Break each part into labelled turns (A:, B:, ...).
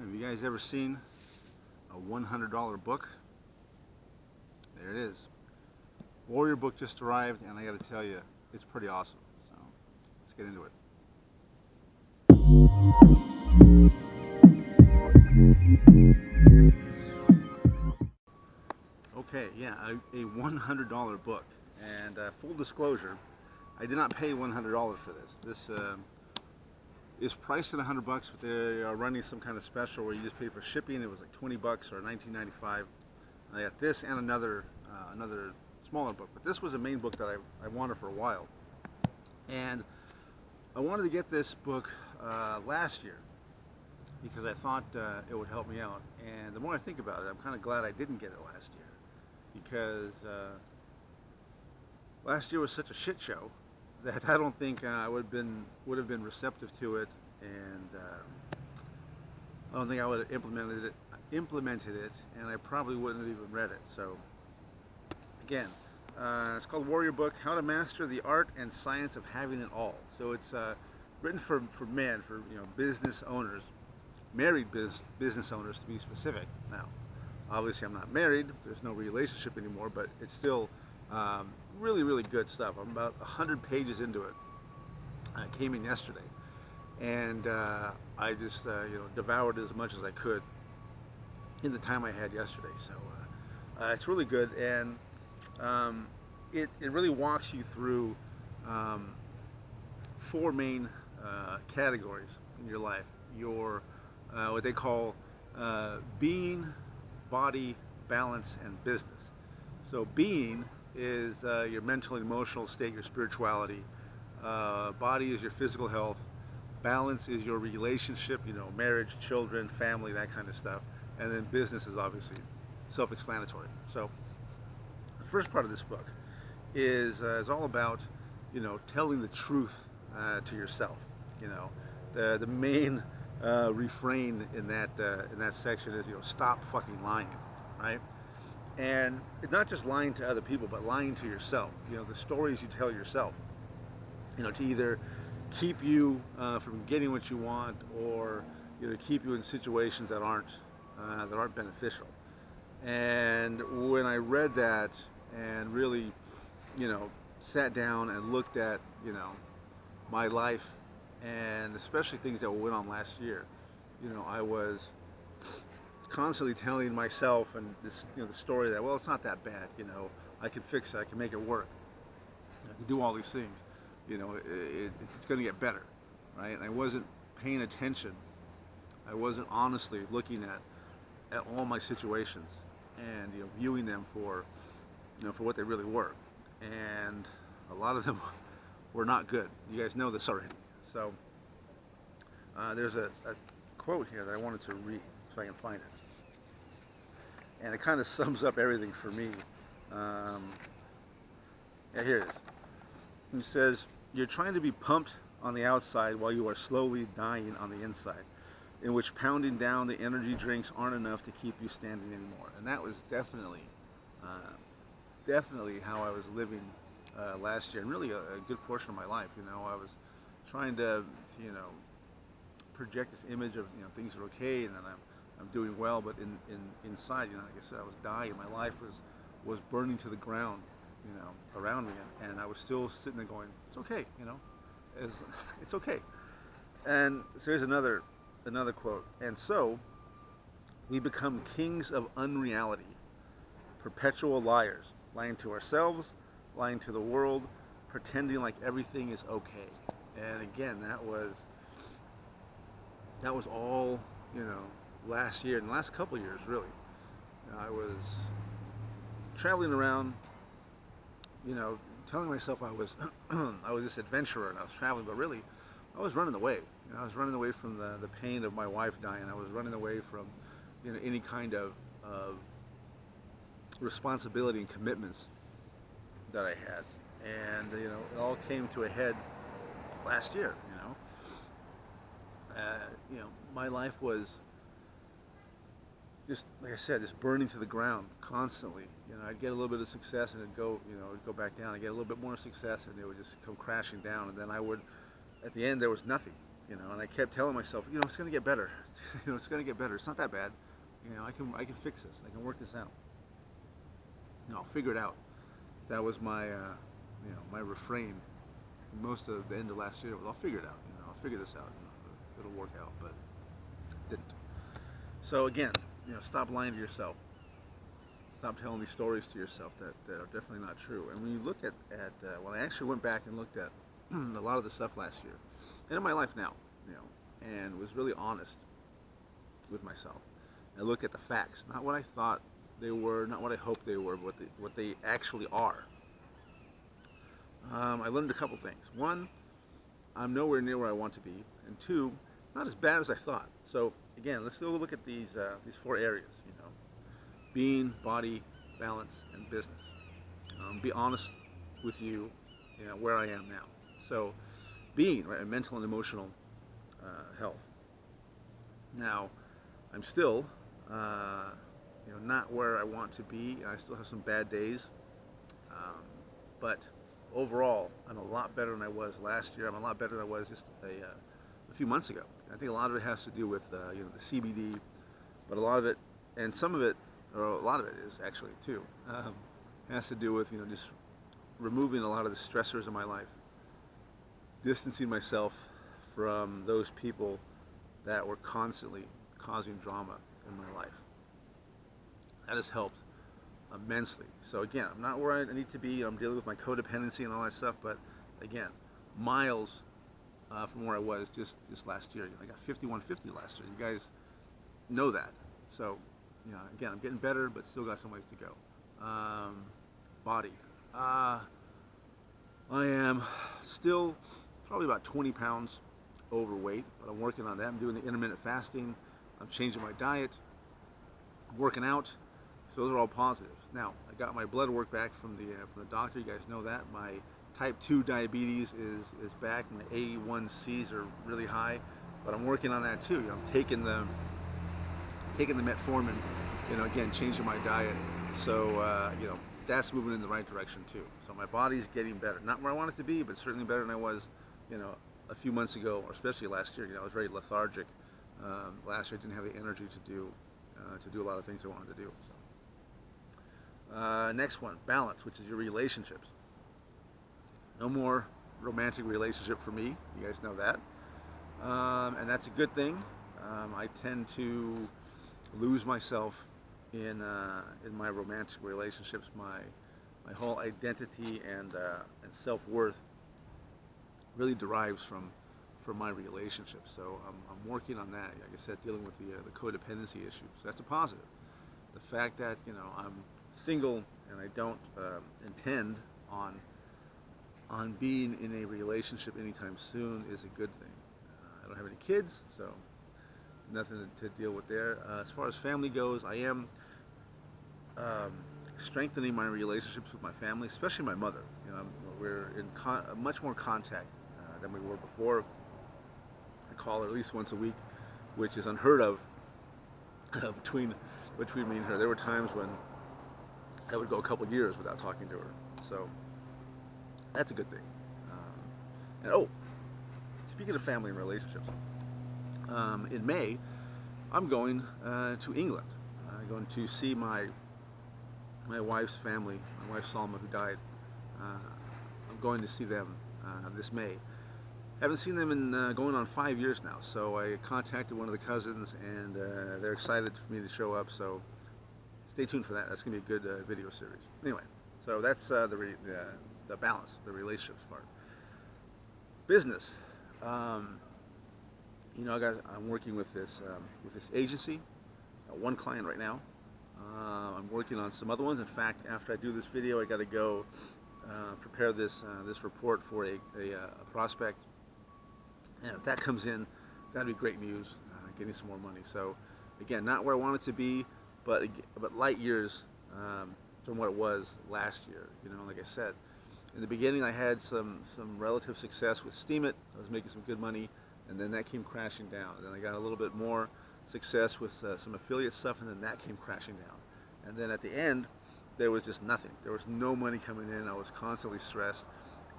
A: Have you guys ever seen a $100 book? There it is. Warrior Book just arrived, and I got to tell you, it's pretty awesome. So let's get into it. Okay, yeah, a $100 book. And full disclosure, I did not pay $100 for this. This is priced at $100, but they are running some kind of special where you just pay for shipping. It was like $20 or $19.95. I got this and another smaller book, but this was a main book that I wanted for a while. And I wanted to get this book last year because I thought it would help me out. And the more I think about it, I'm kind of glad I didn't get it last year, because last year was such a shit show that I don't think I would have been receptive to it, and I don't think I would have implemented it, and I probably wouldn't have even read it. So again, it's called Warrior Book: How to Master the Art and Science of Having It All. So it's written for men, for business owners, married business owners to be specific. Now, obviously, I'm not married. There's no relationship anymore, but it's still really, really good stuff. I'm about 100 pages into it. I came in yesterday, and I just devoured as much as I could in the time I had yesterday. So it's really good, and it really walks you through 4 main categories in your life. Your what they call being, body, balance, and business. So being is your mental and emotional state, your spirituality. Body is your physical health. Balance is your relationship, marriage, children, family, that kind of stuff. And then business is obviously self-explanatory. So the first part of this book is all about, telling the truth to yourself. The main refrain in that section is, stop fucking lying, right? And it's not just lying to other people, but lying to yourself. The stories you tell yourself, to either keep you from getting what you want, or to keep you in situations that aren't beneficial. And when I read that and really, sat down and looked at, my life, and especially things that went on last year, I was constantly telling myself and this, the story that, well, it's not that bad, I can fix it, I can make it work, I can do all these things, it's going to get better, right? And I wasn't paying attention. I wasn't honestly looking at all my situations and viewing them for what they really were, and a lot of them were not good. You guys know this already. So there's a quote here that I wanted to read if I can find it. And it kind of sums up everything for me. Yeah, here it is. It says, "You're trying to be pumped on the outside while you are slowly dying on the inside, in which pounding down the energy drinks aren't enough to keep you standing anymore." And that was definitely how I was living last year, and really a good portion of my life. I was trying to project this image of things are okay, and then I'm doing well, but inside, like I said, I was dying. My life was burning to the ground, around me, and I was still sitting there going, it's okay, it's okay. And so here's another quote. "And so we become kings of unreality, perpetual liars, lying to ourselves, lying to the world, pretending like everything is okay." And again, that was all, last year, and the last couple of years, really. I was traveling around, telling myself I was I was this adventurer and I was traveling, but really I was running away. I was running away from the pain of my wife dying. I was running away from any kind of responsibility and commitments that I had. And it all came to a head last year. My life was just, like I said, just burning to the ground constantly. I'd get a little bit of success and it'd go go back down. I'd get a little bit more success and it would just come crashing down. And then I would, at the end, there was nothing. And I kept telling myself, it's going to get better. It's going to get better. It's not that bad. I can fix this. I can work this out. I'll figure it out. That was my refrain. Most of the end of last year was, I'll figure it out. I'll figure this out. It'll work out, but it didn't. So again, stop lying to yourself. Stop telling these stories to yourself that are definitely not true. And when you look at well, I actually went back and looked at a lot of the stuff last year, and in my life now, and was really honest with myself. I looked at the facts, not what I thought they were, not what I hoped they were, but what they actually are. I learned a couple things. One, I'm nowhere near where I want to be, and two, not as bad as I thought. So again, let's go look at these 4 areas. Being, body, balance, and business. Be honest with you, where I am now. So, being, right, mental and emotional health. Now, I'm still, not where I want to be. I still have some bad days, but overall, I'm a lot better than I was last year. I'm a lot better than I was just a few months ago. I think a lot of it has to do with the CBD, but a lot of it, and some of it, or a lot of it is actually too, has to do with just removing a lot of the stressors in my life, distancing myself from those people that were constantly causing drama in my life. That has helped immensely. So again, I'm not where I need to be. I'm dealing with my codependency and all that stuff, but again, miles from where I was just last year. I got 5150 last year. You guys know that. So again, I'm getting better, but still got some ways to go. Body. I am still probably about 20 pounds overweight, but I'm working on that. I'm doing the intermittent fasting. I'm changing my diet, working out. So those are all positives. Now, I got my blood work back from the doctor. You guys know that. My type 2 diabetes is back, and the A1Cs are really high, but I'm working on that too. I'm taking the metformin, again, changing my diet. So, that's moving in the right direction too. So my body's getting better. Not where I want it to be, but certainly better than I was, a few months ago, or especially last year. I was very lethargic. Last year I didn't have the energy to do a lot of things I wanted to do. So. Next one, balance, which is your relationships. No more romantic relationship for me. You guys know that. And that's a good thing. I tend to lose myself in my romantic relationships. My whole identity and self-worth really derives from my relationships. So I'm working on that. Like I said, dealing with the codependency issues. So that's a positive. The fact that I'm single and I don't intend on being in a relationship anytime soon is a good thing. I don't have any kids, so nothing to deal with there. As far as family goes, I am strengthening my relationships with my family, especially my mother. We're in much more contact than we were before. I call her at least once a week, which is unheard of between me and her. There were times when I would go a couple years without talking to her. So that's a good thing. And speaking of family and relationships, in May, I'm going to England. I'm going to see my wife's family, my wife Salma, who died. I'm going to see them this May. Haven't seen them in going on 5 years now, so I contacted one of the cousins, and they're excited for me to show up, so stay tuned for that. That's going to be a good video series. Anyway, so that's the balance, the relationships part. Business. I'm working with this agency, one client right now. I'm working on some other ones. In fact, after I do this video, I got to go prepare this report for a prospect. And if that comes in, that'd be great news. Getting some more money. So, again, not where I want it to be, but light years from what it was last year. Like I said, in the beginning, I had some relative success with Steam It. I was making some good money, and then that came crashing down. And then I got a little bit more success with some affiliate stuff, and then that came crashing down. And then at the end, there was just nothing. There was no money coming in. I was constantly stressed,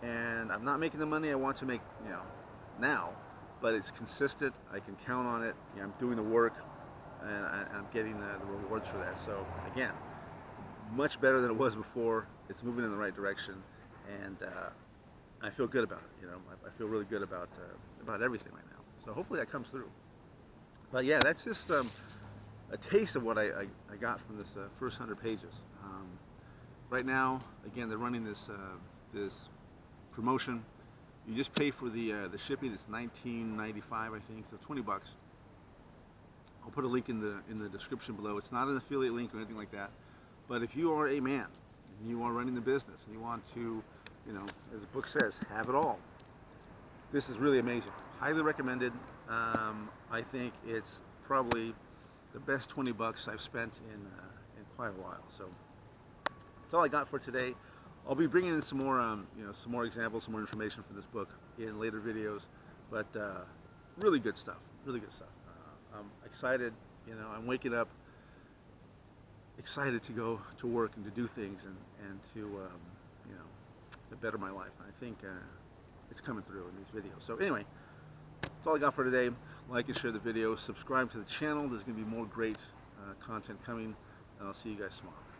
A: and I'm not making the money I want to make, now. but it's consistent. I can count on it. You know, I'm doing the work, and I'm getting the rewards for that. So again, much better than it was before. It's moving in the right direction, and I feel good about it. You know, I feel really good about everything right now. So hopefully that comes through. But yeah, that's just a taste of what I got from this first 100 pages. Right now, again, they're running this promotion. You just pay for the shipping. It's $19.95, I think, so $20. I'll put a link in the description below. It's not an affiliate link or anything like that. But if you are a man and you are running the business and you want to, you know, as the book says, have it all, this is really amazing. Highly recommended. I think it's probably the best $20 I've spent in quite a while. So that's all I got for today. I'll be bringing in some more, you know, some more examples, some more information from this book in later videos. But really good stuff. Really good stuff. I'm excited. You know, I'm waking up excited to go to work and to do things and to, you know, to better my life. I think it's coming through in these videos. So anyway, that's all I got for today. Like and share the video. Subscribe to the channel. There's going to be more great content coming. And I'll see you guys tomorrow.